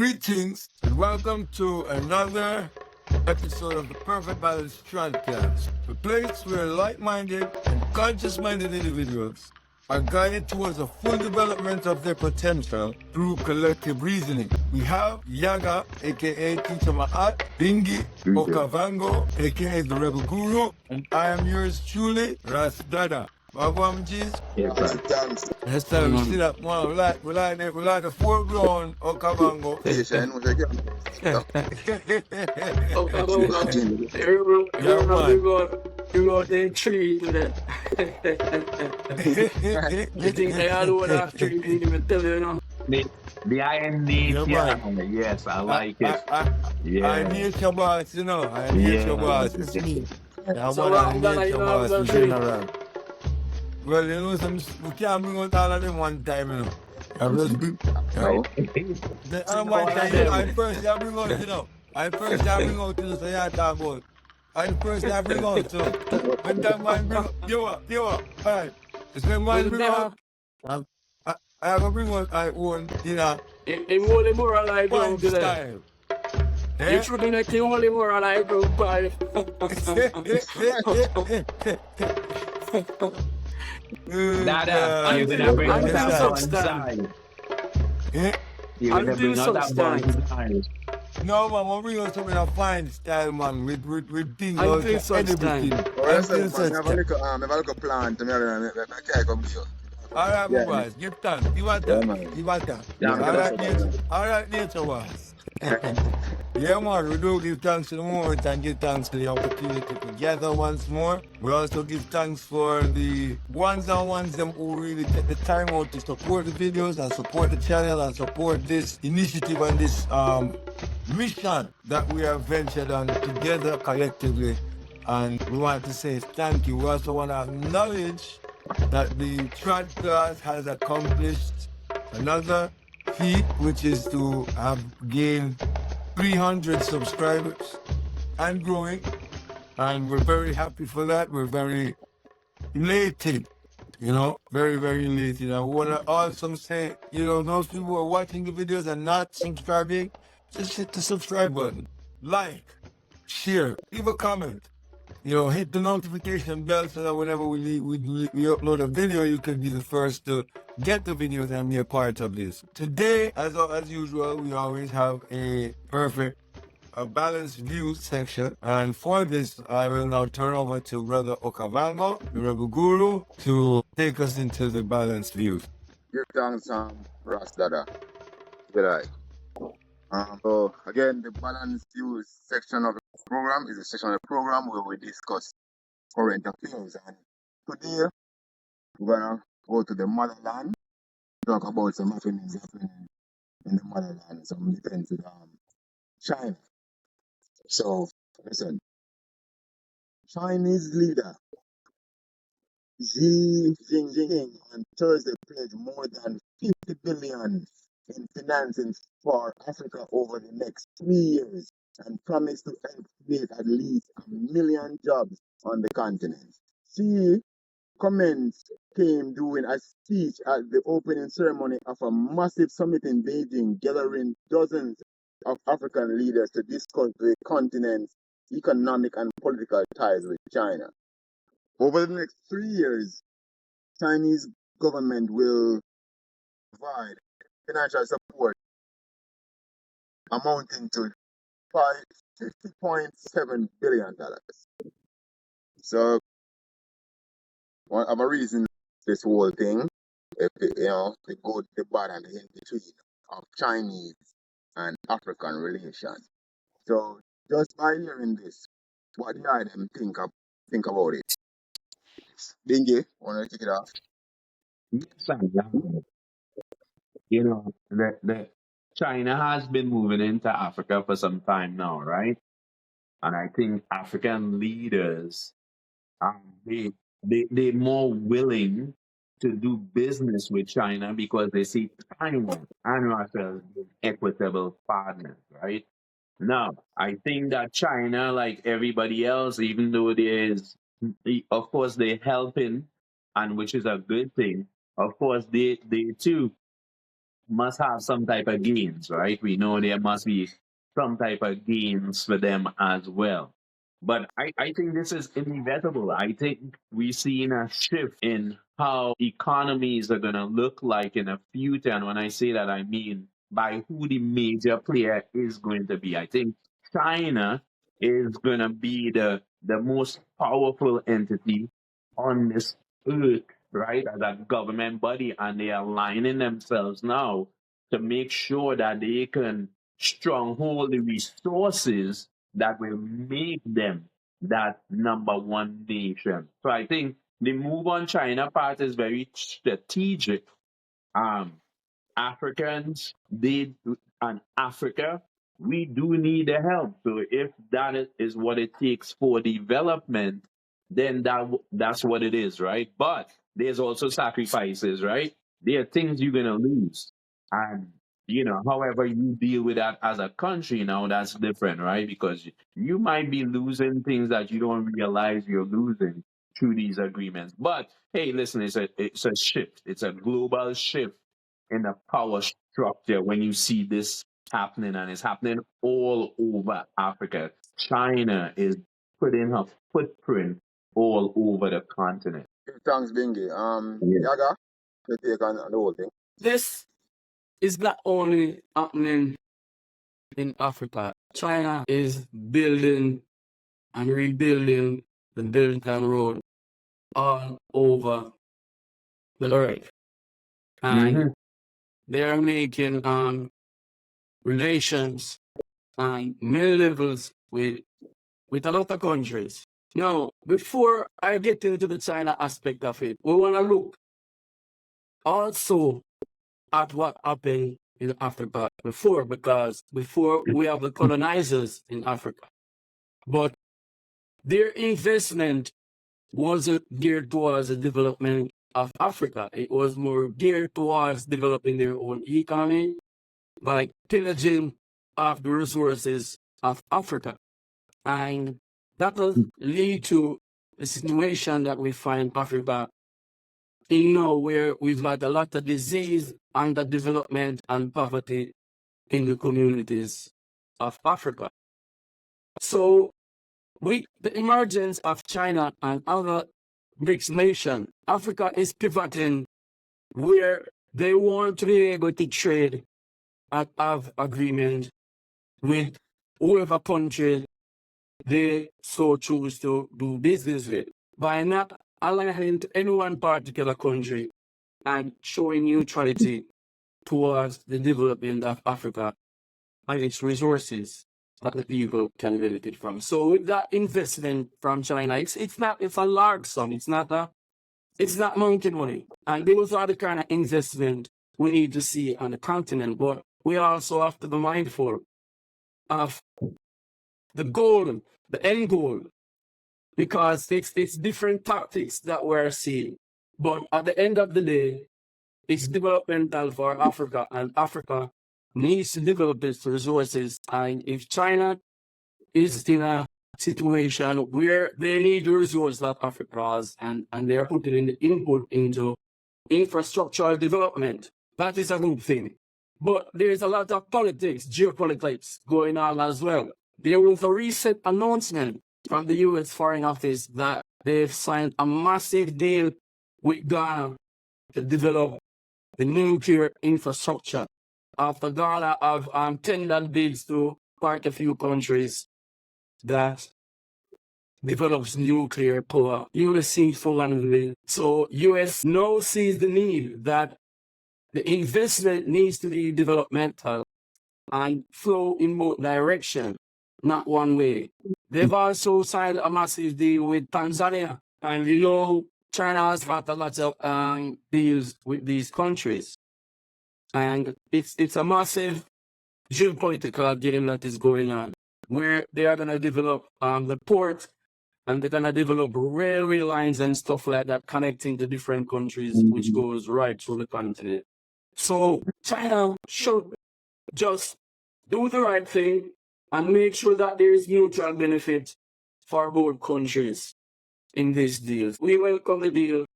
Greetings and welcome to another episode of the Perfect Balance Podcast, the place where like-minded and conscious-minded individuals are guided towards a full development of their potential through collective reasoning. We have Yaga, aka Teacher Ma'at, Bingi, Okavango, aka the Rebel Guru, and I am yours truly, Ras Dada. Babamjis. Yes, sir. We see that one. We like the foreground Okavango. You go the tree with it. You think they all over that tree, you didn't even tell you, you know. The iron nature, yes, I like it. I nature boss, you know. I nature boss. It's me. I want a nature boss in general. Well, you know, we can't bring out all of them one time, you know. I'm just bring. I first I bring out, you know. I first I bring out, you know, so you talk about. I first I bring out, so when that man bring out, you up, alright. It's when man bring out, I have to bring out I own, you know. It won't more alive, bro. Style. You should be like only more alive, bro. Bye. Dada, you're gonna bring out that one side. You're gonna bring out that one side. No, man, we'll bring out something of fine style, man, with things I'm like doing such everything. Have a look at plant. I can't come here. Alright, my boys, give thanks. Give a thanks. Alright, nature boss. Yeah, man, we do give thanks to the moment and give thanks for the opportunity to gather once more. We also give thanks for the ones them who really take the time out to support the videos and support the channel and support this initiative and this mission that we have ventured on together collectively. And we want to say thank you. We also want to acknowledge that the trad class has accomplished another feat, which is to have gained 300 subscribers and growing. And we're very happy for that. We're very elated, you know, very, very elated. I want to also say, you know, those people who are watching the videos and not subscribing, just hit the subscribe button, like, share, leave a comment. You know, hit the notification bell so that whenever we upload a video, you can be the first to get the videos and be a part of this. Today, as usual, we always have a balanced view section. And for this, I will now turn over to Brother Okavango, the Rebel Guru, to take us into the balanced views. Give thanks, Ras Dada. Good eye. So again, the balanced views section of the program is a section of the program where we discuss current affairs. And today, we're gonna go to the motherland, talk about some happenings happening in the motherland, some events with China. So listen, Chinese leader Xi Jinping on Thursday pledged more than 50 billion in financing for Africa over the next 3 years and promised to help create at least 1 million jobs on the continent. Xi comments came during a speech at the opening ceremony of a massive summit in Beijing, gathering dozens of African leaders to discuss the continent's economic and political ties with China. Over the next 3 years, Chinese government will provide financial support amounting to $50.7 billion. So, one of a reason this whole thing, the good, the bad, and the in between of Chinese and African relations. So, just by hearing this, what do I them think about it? Bingy, want to kick it off? Yes, you know, the China has been moving into Africa for some time now, right? And I think African leaders they're more willing to do business with China because they see China and Russia as equitable partners, right? Now, I think that China, like everybody else, even though of course, they're helping, and which is a good thing. Of course, they too must have some type of gains, right? We know there must be some type of gains for them as well. But I think this is inevitable. I think we're seeing a shift in how economies are going to look like in the future. And when I say that, I mean by who the major player is going to be. I think China is going to be the most powerful entity on this earth, right, as a government body, and they are aligning themselves now to make sure that they can stronghold the resources that will make them that number one nation. So I think the move on China part is very strategic. Um, Africans, they and Africa, we do need the help. So if that is what it takes for development, then that's what it is, right? But there's also sacrifices, right? There are things you're gonna lose, and however you deal with that as a country now, that's different, right? Because you might be losing things that you don't realize you're losing through these agreements. But hey, listen, it's a shift. It's a global shift in the power structure when you see this happening, and it's happening all over Africa. China is putting her footprint all over the continent. Thanks, Bingy. Yeah. Yaga, your take on the whole thing. This is not only happening in Africa. China is building and rebuilding the Belt and Road all over the earth. And they are making relations on many levels with a lot of countries. Now, before I get into the China aspect of it, we want to look also at what happened in Africa before, because before we have the colonizers in Africa. But their investment wasn't geared towards the development of Africa. It was more geared towards developing their own economy by pillaging of the resources of Africa. And that will lead to a situation that we find Africa in now, where we've had a lot of disease, underdevelopment, and poverty in the communities of Africa. So with the emergence of China and other BRICS nations, Africa is pivoting where they want to be able to trade and have agreement with whoever country they so choose to do business with, by not aligning to any one particular country and showing neutrality towards the development of Africa and its resources that the people can benefit from. So with that investment from China, it's a large sum. It's not mountain money. And those are the kind of investment we need to see on the continent. But we also have to be mindful of the goal, the end goal, because it's different tactics that we're seeing. But at the end of the day, it's developmental for Africa, and Africa needs to develop its resources. And if China is in a situation where they need the resources that Africa has, and they're putting in the input into infrastructural development, that is a good thing. But there's a lot of politics, geopolitics going on as well. There was a recent announcement from the U.S. Foreign Office that they've signed a massive deal with Ghana to develop the nuclear infrastructure. After Ghana have tendered bids to quite a few countries that develops nuclear power, U.S. sees full-handedly. So U.S. now sees the need that the investment needs to be developmental and flow in both directions, not one way. They've also signed a massive deal with Tanzania. And China has had a lot of deals with these countries. And it's a massive geopolitical game that is going on, where they are going to develop the port, and they're going to develop railway lines and stuff like that connecting the different countries, which goes right through the continent. So China should just do the right thing and make sure that there is mutual benefit for both countries in these deals. We welcome the deal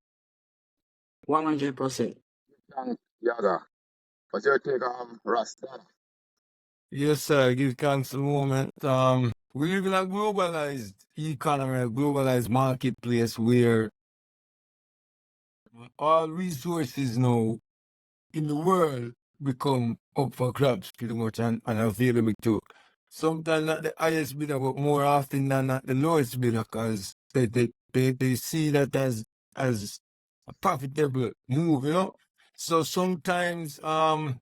100%. Thanks, Yaga. What's your take, Rasta? Yes, sir. Give thanks a moment. We live in a globalized economy, a globalized marketplace where all resources now in the world become up for grabs pretty much and available too. Sometimes not the highest bidder, but more often than not the lowest bidder, because they see that as a profitable move, you know. So sometimes when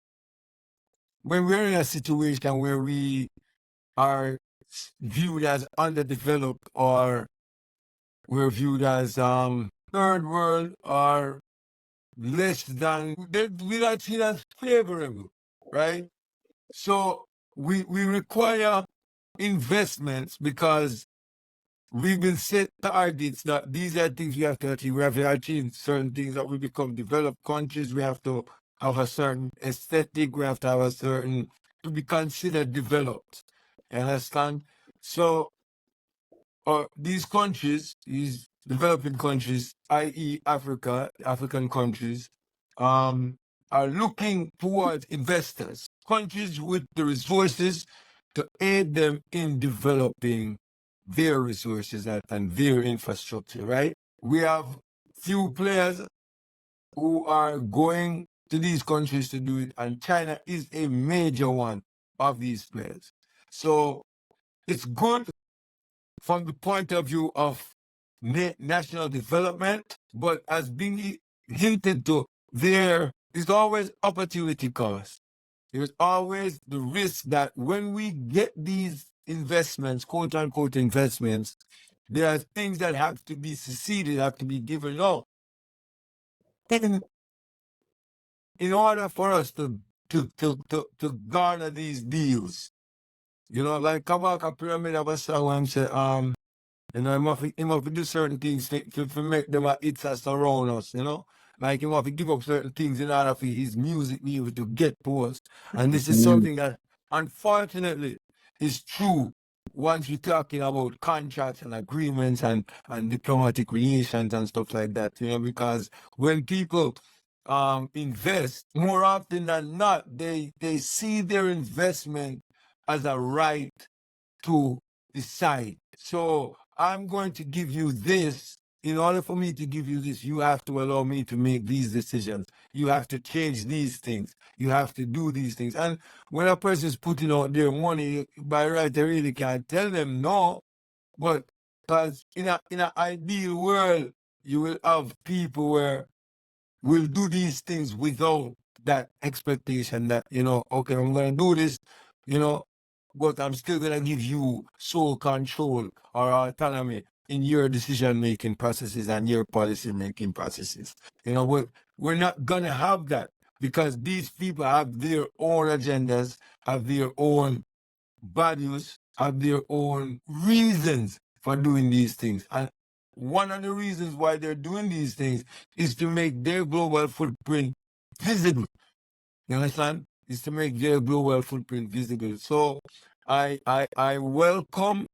we're in a situation where we are viewed as underdeveloped or we're viewed as third world or less than, we not seen as favorable, right? So we require investments because we've been set targets that these are things we have to achieve. We have to achieve certain things that we become developed countries. We have to have a certain aesthetic. We have to have a certain, to be considered developed. You understand? So these countries, these developing countries, i.e. Africa, African countries, are looking towards investors, countries with the resources to aid them in developing their resources and their infrastructure, right? We have few players who are going to these countries to do it, and China is a major one of these players. So it's good from the point of view of national development, but as being hinted to, there is always opportunity cost. There's always the risk that when we get these investments, quote unquote investments, there are things that have to be seceded, have to be given up. And in order for us to garner these deals, you know, like Kabaka Pyramid of a song say, you know, he must do certain things to make them it's us around us, you know? Like he must give up certain things in order for his music be able to get to us. And this is something that, unfortunately, is true once we're talking about contracts and agreements and diplomatic relations and stuff like that, you know, because when people invest, more often than not, they see their investment as a right to decide. So I'm going to give you this. In order for me to give you this, you have to allow me to make these decisions. You have to change these things. You have to do these things. And when a person is putting out their money, by right, they really can't tell them no. But because in an ideal world, you will have people where will do these things without that expectation that, you know, okay, I'm going to do this, you know, but I'm still going to give you sole control or autonomy in your decision-making processes and your policy-making processes. You know, we're not going to have that because these people have their own agendas, have their own values, have their own reasons for doing these things. And one of the reasons why they're doing these things is to make their global footprint visible. You understand? Is to make their global footprint visible. So I welcome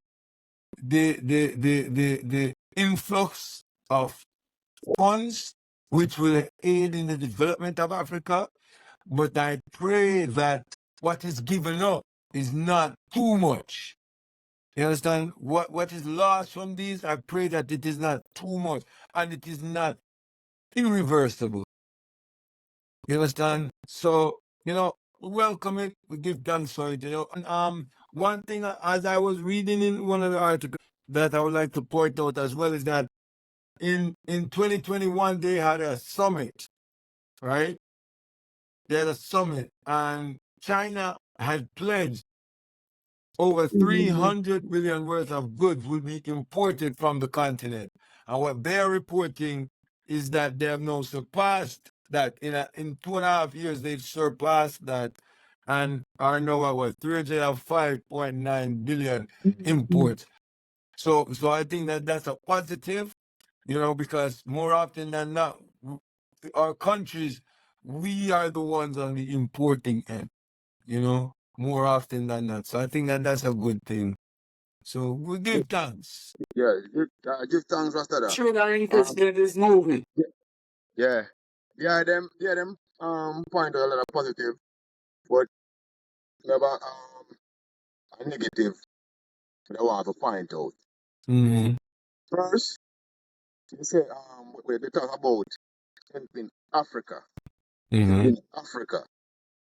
the influx of funds which will aid in the development of Africa, but I pray that what is given up is not too much. You understand? What is lost from these, I pray that it is not too much and it is not irreversible. You understand? So, you know, we welcome it, we give thanks for it, you know. And one thing as I was reading in one of the articles that I would like to point out as well is that in 2021 they had a summit, right? They had a summit and China had pledged over 300 million worth of goods will be imported from the continent. And what they're reporting is that they have now surpassed that. In 2.5 years, they've surpassed that and are now at what, 305.9 billion imports. So I think that that's a positive, you know, because more often than not, our countries, we are the ones on the importing end, you know, more often than not. So I think that that's a good thing. So we give thanks. Yeah, give thanks, Rasta. Sure, that investment is moving. Yeah, them point out a lot of positive. But never a negative that I want to point out. Mm-hmm. First, you say when they talk about helping Africa, Mm-hmm. helping Africa.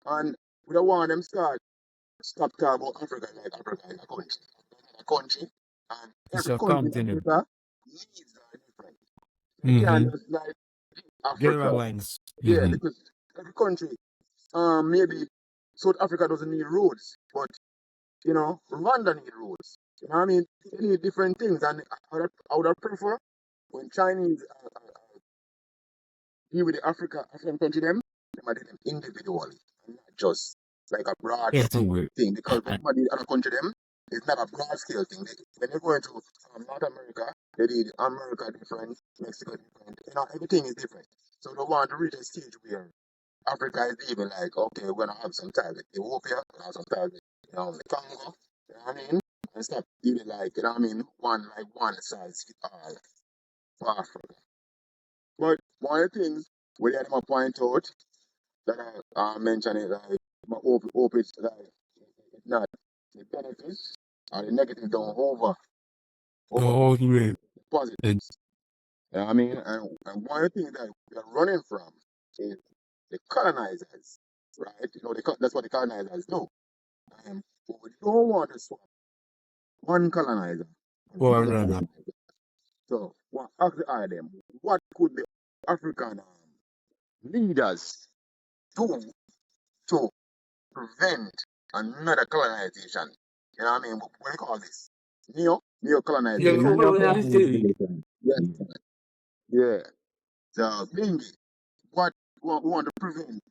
And we don't want them stop talking about Africa like Africa is a country. A country. And It's every a country in continent. Africa needs are different. You can't Mm-hmm. just like General Africa. lines. Yeah, Mm-hmm. because every country, maybe South Africa doesn't need roads, but Rwanda need roads. You know what I mean? They need different things, and I would prefer when Chinese deal with the African country them are them individually, and not just like a broad Yes, scale we. thing. Because when somebody other country them, it's not a broad scale thing. When they go into North America, they did America different, Mexico different. Everything is different. So they want to reach a stage where Africa is even like, okay, we're gonna have some ties with Ethiopia, we're gonna have some ties with the Congo, you know what I mean? And stop even like, you know what I mean, one size fit all for Africa. But one of the things we let them point out that I mentioned it like my hope it's like it's not the benefits or the negatives don't Oh, overcome yeah. the positives. You know what I mean? And one of the things that we are running from is the colonizers, right? That's what the colonizers do. But we don't want to swap one colonizer for For another another. colonizer. So, what ask them, what could the African leaders do to prevent another colonization? You know what I mean? What do you call this? Your Neo-colonization. colonization. Neo-Colonialism. Yes. Yeah. So, mainly, what we want to prevent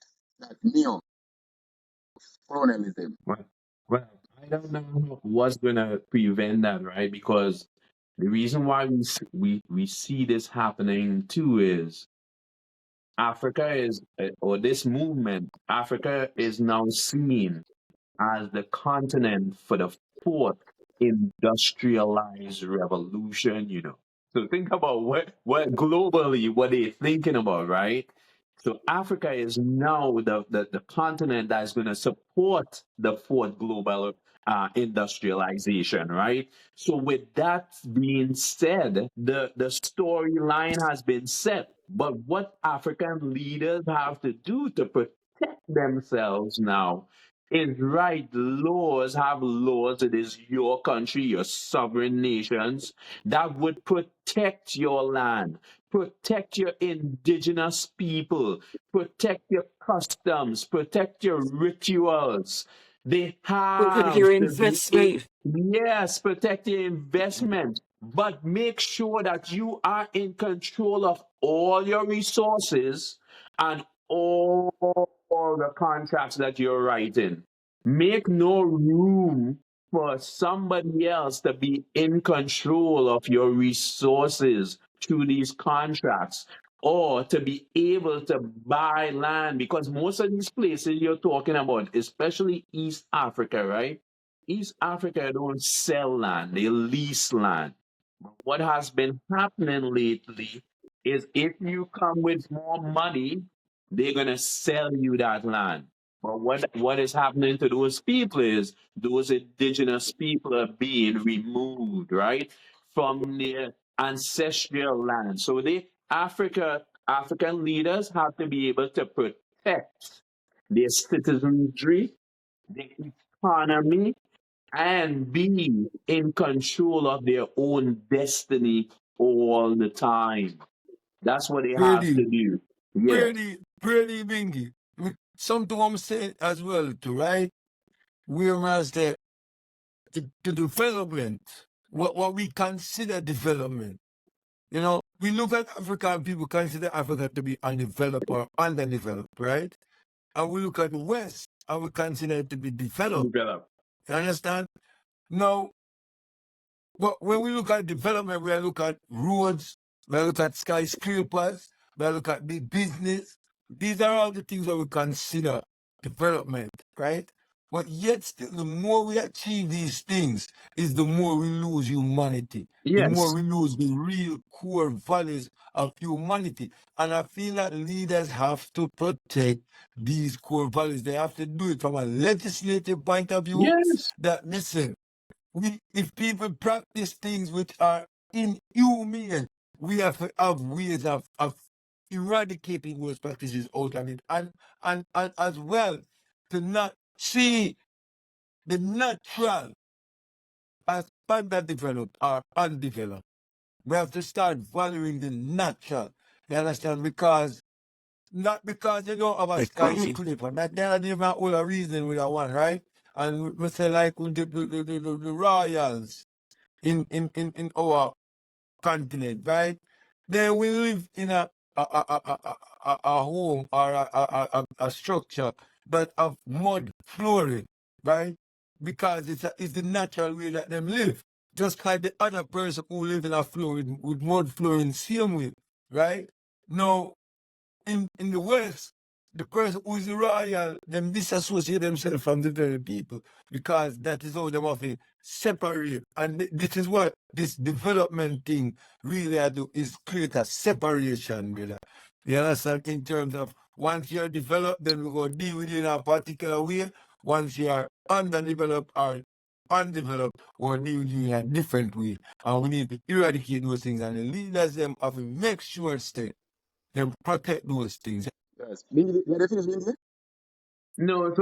that neo-colonialism. Well, well, I don't know what's gonna prevent that, right? Because the reason why we see this happening too is Africa is, or this movement, Africa is now seen as the continent for the fourth industrialized revolution. So think about what globally what they're thinking about, right? So Africa is now the continent that's going to support the fourth global industrialization, right? So with that being said, the storyline has been set. But what African leaders have to do to protect themselves now is write laws, have laws. It is your country, your sovereign nations that would protect your land, protect your indigenous people, protect your customs, protect your rituals. They Protect have your to be a investment. yes, protect your investment, but make sure that you are in control of all your resources and all the contracts that you're writing. Make no room for somebody else to be in control of your resources through these contracts or to be able to buy land because most of these places you're talking about, especially East Africa, right? East Africa don't sell land, they lease land. What has been happening lately is if you come with more money, they're gonna sell you that land. But what is happening to those people is those indigenous people are being removed, right, from their ancestral land. So African leaders have to be able to protect their citizenry, their economy, and be in control of their own destiny all the time. That's what they have Pretty, to do. Yeah. pretty bingy. Something I'm saying as well too, right? Whereas the development, what we consider development. We look at Africa and people consider Africa to be undeveloped or underdeveloped, right? And we look at the West and we consider it to be developed. Develop. You understand? Now, but when we look at development, we look at roads, we look at skyscrapers, we look at big business. These are all the things that we consider development, right? But yet still, the more we achieve these things, is the more we lose humanity. The more Yes. we lose the real core values of humanity. And I feel that leaders have to protect these core values. They have to do it from a legislative point of view. Yes. That listen, if people practice things which are inhumane, we have to have ways of eradicating those practices out of it. And as well, to not see the natural as underdeveloped or undeveloped. We have to start valuing the natural. You understand? Not because you don't have a skyscraper. That there are different all a reason with that one, right? And we say like with the royals in our continent, right? Then we live in a home or a structure but of mud flooring, right? Because it's the natural way that them live. Just like the other person who live in a floor with mud flooring, same way, right? Now, in the West, the person who is royal, them disassociate themselves from the very people because that is how they want to separate. And this is what this development thing really I do is create a separation, brother. You understand? In terms of once you're developed, then we go deal with it in a particular way. Once you are underdeveloped or undeveloped, we'll deal with it in a different way. And we need to eradicate those things. And the leaders them have to make sure stay. They protect those things. Yes. Bingi, you ready to finish, Bingi? No,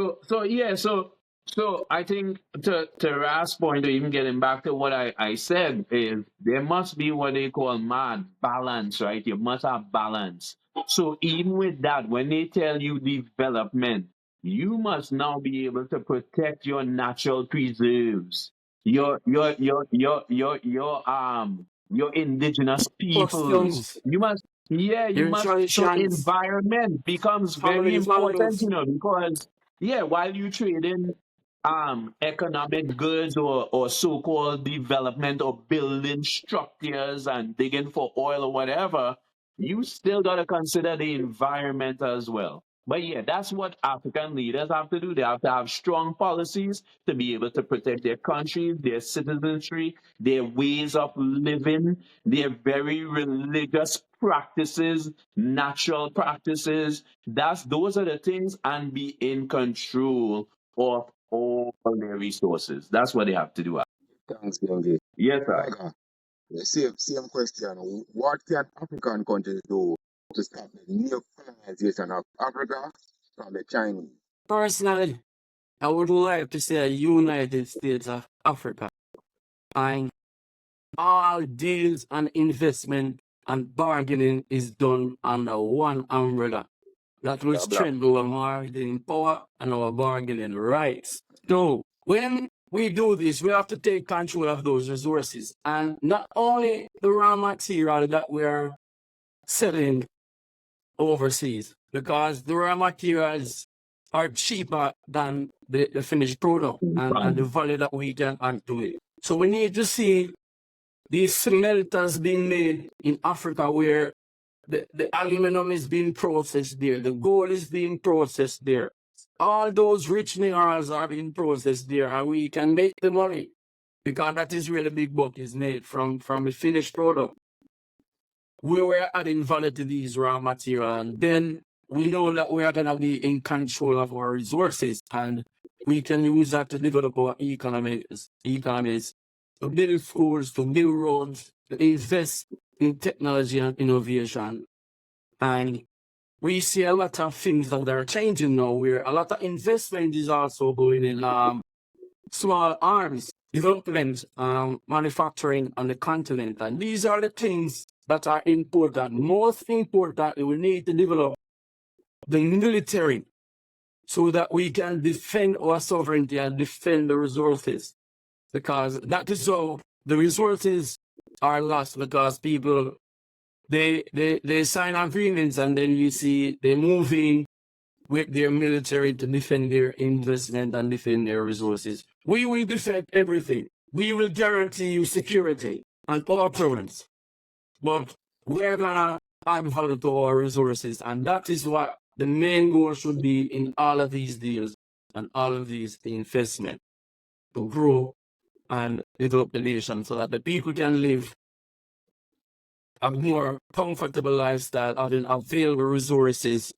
so I think to Ra's point, or even getting back to what I said, is there must be what they call mad balance, right? You must have balance. So even with that, when they tell you development, you must now be able to protect your natural preserves, your indigenous peoples. Questions, You must, yeah, you your must. So traditions, environment becomes very family important, values. because yeah, while you trade in economic goods or so-called development or building structures and digging for oil or whatever, you still got to consider the environment as well. But yeah, that's what African leaders have to do. They have to have strong policies to be able to protect their countries, their citizenry, their ways of living, their very religious practices, natural practices. Those are the things, and be in control of all their resources. That's what they have to do. Thanks, Bingi. Yes, sir. Raga, the same question. What can African countries do to stop the neo-colonization of Africa from the Chinese? Personally, I would like to say United States of Africa. And all deals and investment and bargaining is done under one umbrella. That will Blah, blah. strengthen our bargaining power and our bargaining rights. So when we do this, we have to take control of those resources. And not only the raw material that we are selling overseas, because the raw materials are cheaper than the finished product and the value that we can add to it. So we need to see these smelters being made in Africa where the aluminum is being processed there, the gold is being processed there. All those rich minerals are being processed there, and we can make the money because that is where the big buck is made from the finished product. We were adding value to these raw material, and then we know that we are going to be in control of our resources, and we can use that to develop our economies, to build schools, to build roads, to invest in technology and innovation. And we see a lot of things that are changing now, where a lot of investment is also going in small arms development, manufacturing on the continent. And these are the things that are important. Most importantly, we need to develop the military so that we can defend our sovereignty and defend the resources. Because that is how the resources are lost, because people they sign agreements and then you see they're moving with their military to defend their investment and defend their resources. We will defend everything. We will guarantee you security and all problems. But we're gonna add value to our resources, and that is what the main goal should be in all of these deals. and all of these investment to grow and develop the nation so that the people can live a more comfortable lifestyle, having available resources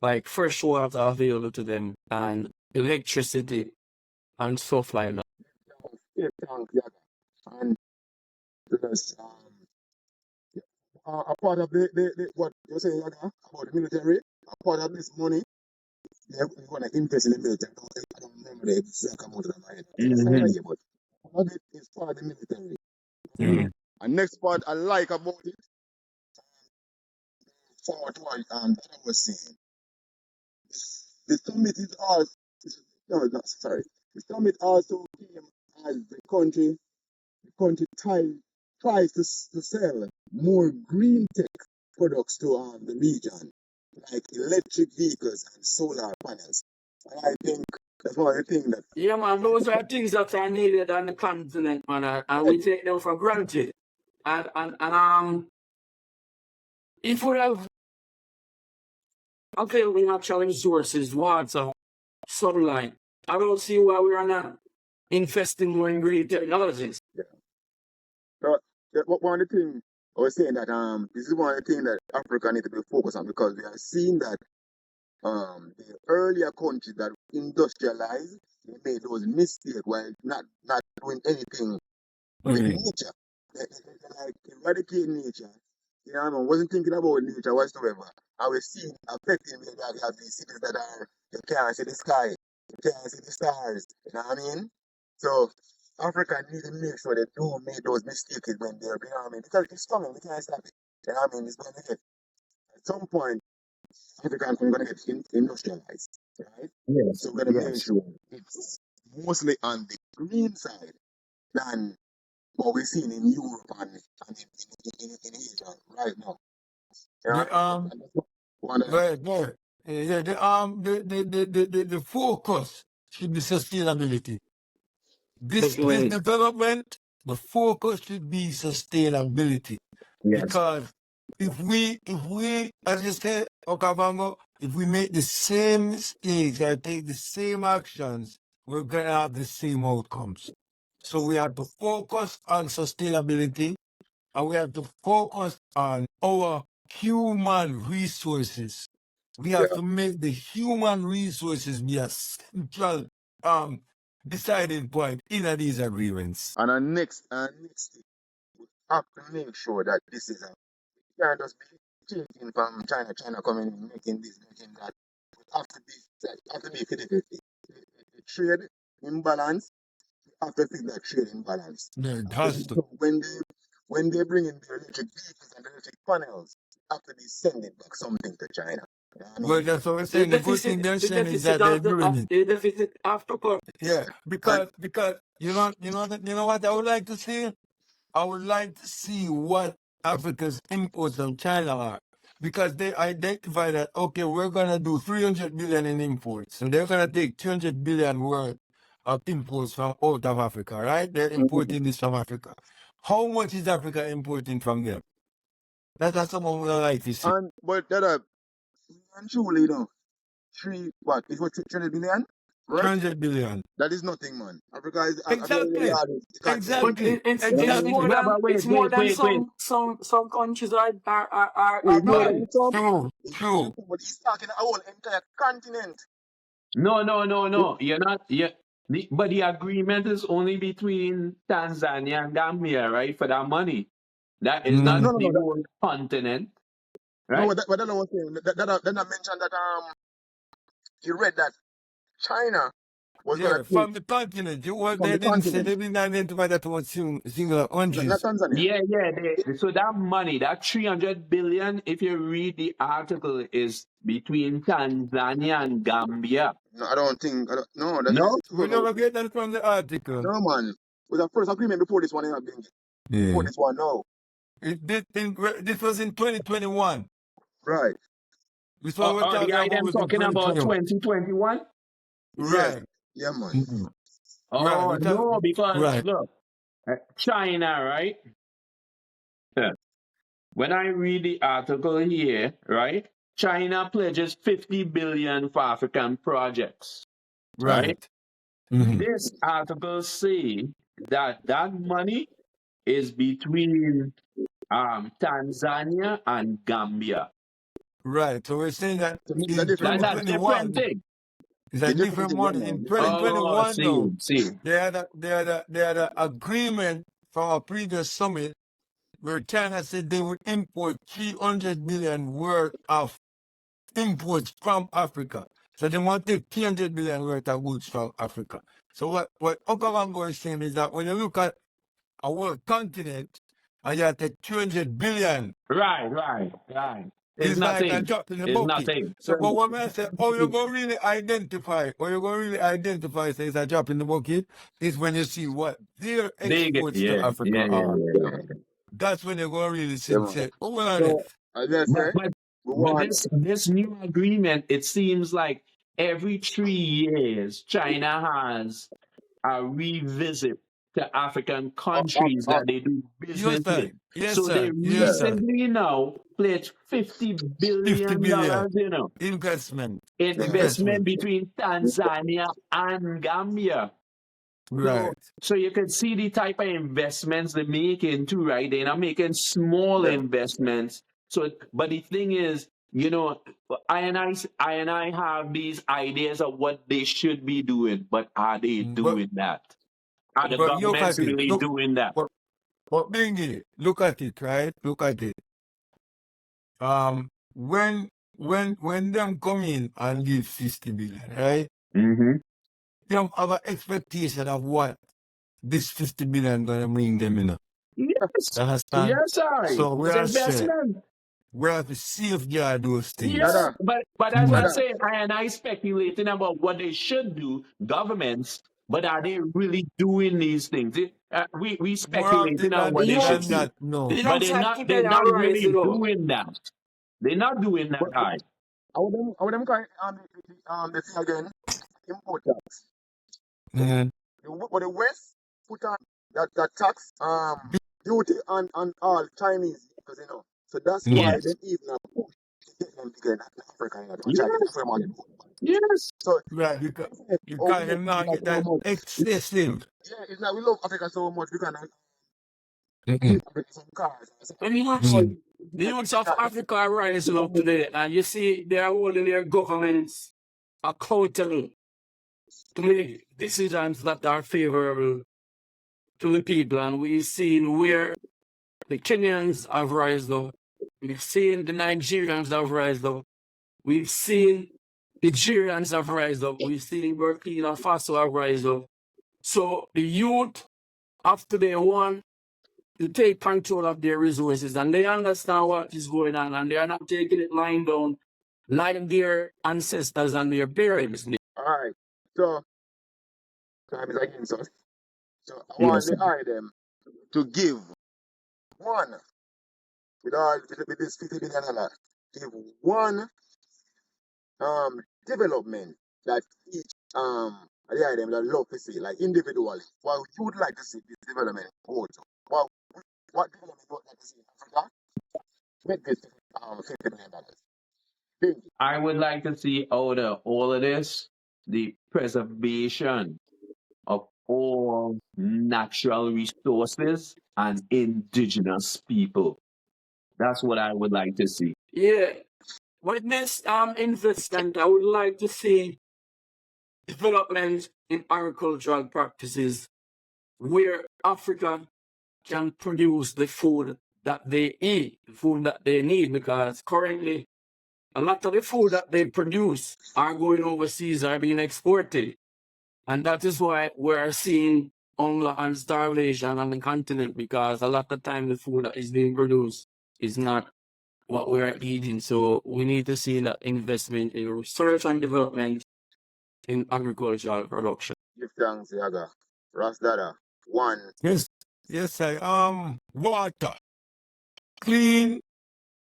like fresh water available to them and electricity and stuff like that. Yeah, thanks, yeah. And plus, a part of the what you're saying, Yaga, about the military, a part of this money, they're going to invest in the military. I don't remember the exact amount of money, Mm-hmm. but part of it is part of the military. Mm-hmm. And next part I like about it, forward to what that I was saying. The summit is also, no, sorry. The summit also came as the country tries to sell more green tech products to the region, like electric vehicles and solar panels. And I think that's one of the things that Yeah, man, those are things that are needed on the continent, man, and we take them for granted. And if we have available natural resources, water, sunlight, I don't see why we are not investing more in green technologies. yeah. So, one of the things I was saying that this is one of the things that Africa need to be focused on, because we are seeing that the earlier countries that industrialized, they made those mistakes while not doing anything with nature. They like eradicate nature. You know what I mean? Wasn't thinking about nature whatsoever. I was seeing affecting where they have these cities that are, you can't see the sky, you can't see the stars. You know what I mean? So Africa need to make sure they don't make those mistakes when they're, you know what I mean? Because it's coming, we can't stop it. You know what I mean? It's going to get, at some point, Africa is going to get industrialized, right? Yes. So we're going to make Yes. sure it's mostly on the green side than what we're seeing in Europe and in Asia right now. You know what The I mean? And that's one of the, right, right. Yeah, the focus should be sustainability. This Definitely. development, the focus should be sustainability. Yes. Because if we, as you said, Okavango, if we make the same mistakes or take the same actions, we're gonna have the same outcomes. So we have to focus on sustainability, and we have to focus on our human resources. We have yeah. to make the human resources be a central um deciding point in these agreements. And our next thing, we have to make sure that this is a, can't just be changing from China coming in, making this, making that. It have to be 50-50. The trade imbalance, have to fix that trade imbalance. Yeah, it So has to. when they bring in the electric vehicles and electric panels, have to be sending back something to China. You know what I Well, mean? that's what we're The saying. The good thing deficit, they're the saying is deficit that they're of doing it. the deficit after Yeah, And because you know what I would like to see. I would like to see what Africa's imports from China are. Because they identify that, okay, we're going to do 300 billion in imports. So they're going to take 200 billion worth of imports from out of Africa, right? They're mhm. importing this from Africa. How much is Africa importing from them? That's something we would like to see. And but that are and truly, three what is what 300 billion, right? 300 billion. That is nothing, man. Africa is a very, very Exactly. hardest continent. But Exactly. You know what I it's mean? more Exactly. Yeah, than but wait. some countries are It's more Right. buying. than some. True. It's more than True. some, but he's talking a whole entire continent. No. You're not. Yeah. But the agreement is only between Tanzania and Gambia, right? For that money. That is No, not Mm. no, the no. whole continent, No, right? what that I was saying. That I mentioned that you read that China was gonna Yeah, take from the continent. Well, from they the didn't say, continent, they didn't identify that was singular not countries. Tanzania. Yeah. It- So that money, that 300 billion, if you read the article, is between Tanzania and Gambia. no, I don't think. No, that No? is We never get that from the article. no, man. It was a first agreement before this one. Been before Yeah. this one. No, This was in 2021. right. This one we're Or the talking about item was in talking about 2021. 2021? Yeah, Right. yeah, man. Mhm. Right. Oh, no, because Right. look, China, right? Yeah. When I read the article here, right? China pledges 50 billion for African projects. right? Right. Mm-hmm. This article say that that money is between Tanzania and Gambia. Right. So we're saying that To me, it's a in different That's money. a different 2021, thing. it's a It's different different thing, yeah, money. In man. Different thing. 2021 now, See. they had a agreement from a previous summit where China said they would import 300 billion worth of imports from Africa. So they want to take 300 billion worth of goods from Africa. So what Okavango is saying is that when you look at a world continent and you have to 200 billion, Right. It's it's like a nothing. drop in the It's bucket. nothing. So but when I say, oh, you're going to really identify, say it's a drop in the bucket, is when you see what their They get, exports to yeah, Africa yeah, yeah, are. yeah, yeah. That's when you're going to really see, Yeah, man. say, oh, what are So, this? as I But say, but we but want, this new agreement, it seems like every 3 years China has a revisit to African countries up, that they do Yes, business sir. with. Yes, So they sir. Yes, yeah. sir. recently now pledged 50 50 billion billion dollars, you know, investment. Yeah. investment Investment. between Tanzania and Gambia. So, Right. so you can see the type of investments they're making too, right? They're not making small Yeah. investments. So, but the thing is, you know, I have these ideas of what they should be doing, but are they But doing that? Are the look governments at it. really Look doing that? but Bingy, look at it, right? Look at it. When them come in and give 60 billion, right? Mm-hmm. Them have an expectation of what this 50 billion gonna bring them in. Yes, Understand? yes, sorry. So we It's are saying investment. we have to safeguard those things. Yeah, Dada, but as I Mm. dada. say, I speculating about what they should do, governments, but are they really doing these things? We More often speculating on what they should than do, not, no. The but young side they're today not arise, really you know. doing that. They're not doing that But high. I would them call it, the thing again, import tax. Mm. But the West put on that tax, duty on all Chinese because so that's why Mm. Yes, they even have push to get them bigger in Africa, to try to get yes, Africa money. yes. So Right, oh, we because love them not Africa get so that much. excessive. Yeah, it's like we love Africa so much we can Mm-mm. give Africa some cars. I mean, All Mm. actually, the youths of Africa are rising up today, and you see they are holding their governments accountable to make decisions that are favorable to the people. And we've seen where the Kenyans have risen up, we've seen the Nigerians have risen up, we've seen the Nigerians have risen up, we've seen Burkina Faso have risen up. So the youth of today want to take control of their resources and they understand what is going on and they are not taking it lying down like their ancestors and their parents did. right. So time is against us. So I want Yes, the item to give one with this $50 billion. Give one development that each the item that love to see, like individually. What you would like to see this development go to. What development you would like to see in Africa with this $50 billion. Thank you. I would like to see out of all of this the preservation of all natural resources and indigenous people. That's what I would like to see. Yeah. With this investment, I would like to see development in agricultural practices where Africa can produce the food that they eat, the food that they need, because currently a lot of the food that they produce are going overseas, are being exported. And that is why we're seeing hunger and starvation on the continent, because a lot of time the food that is being produced is not what we're eating. So we need to see that investment in research and development in agricultural production. Give thanks, Yaga. Rasdada. One. Yes, yes, I water, clean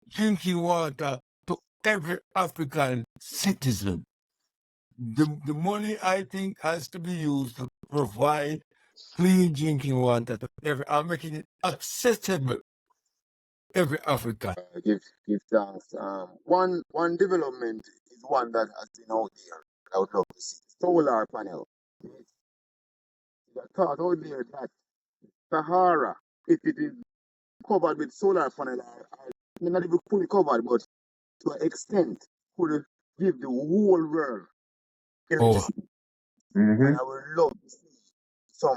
drinking water to every African citizen. The money I think has to be used to provide clean drinking water to every. I'm making it accessible to every African. Give thanks. One development is one that has been out there. I would love to see. Solar panel. The thought out there that Sahara, if it is covered with solar panel, not even fully covered, but to an extent, could give the whole world Oh, electricity. Mm-hmm. And I would love to see some,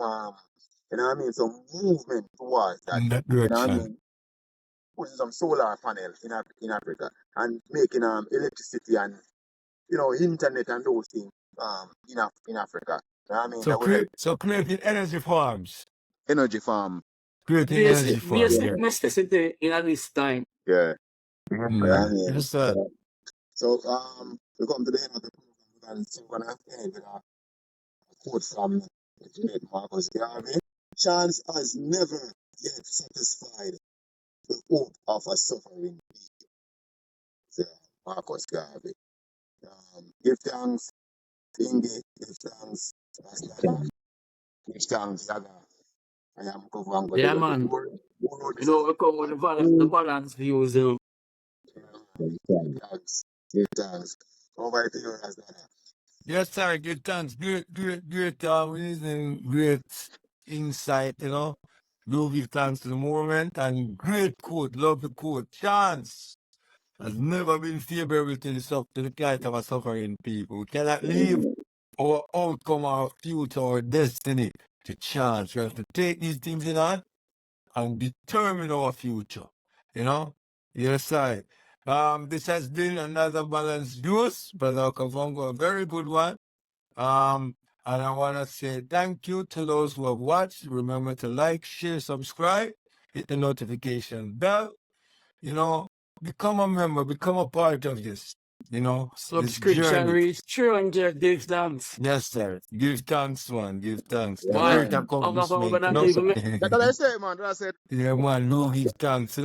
you know what I mean, some movement towards that. in that You know what I direction. mean? Putting some solar panels in Africa and making electricity and internet and those things in Africa. You know what I mean? That would help So creating energy farms. energy farm. Creating energy farms, Basic yeah. necessity in this time. Yeah. You know what I Mm. mean? Yes, sir. So we come to the end of the program and so we're gonna end with a quote from the great Marcus Garvey. Chance has never yet satisfied the hope of a suffering people. So, Marcus Garvey. Give thanks, Inge, give thanks, Rastana, give thanks, Yaga. I am Kovango Yeah, the man. who wrote You this know, we come with the balance views. thanks, give thanks. Over to you, Rastana. Yes, sir. Good thanks. Great reason, great insight, you know. Do give thanks to the moment and great quote. Love the quote. Chance has never been favorable to the plight of a suffering people. We cannot leave our outcome, our future, our destiny to chance. We have to take these things in hand and determine our future. You know? Yes, sir. This has been another balanced juice, Brother Kavongo, a very good one. And I want to say thank you to those who have watched. Remember to like, share, subscribe, hit the notification bell. You know, become a member, become a part of this, this Subscription journey. reach 300 give thanks. Yes, sir. Give thanks, man. Give thanks. The Why? great accomplishment, That's even That's what I say, man. That's it. Yeah, man. No give thanks,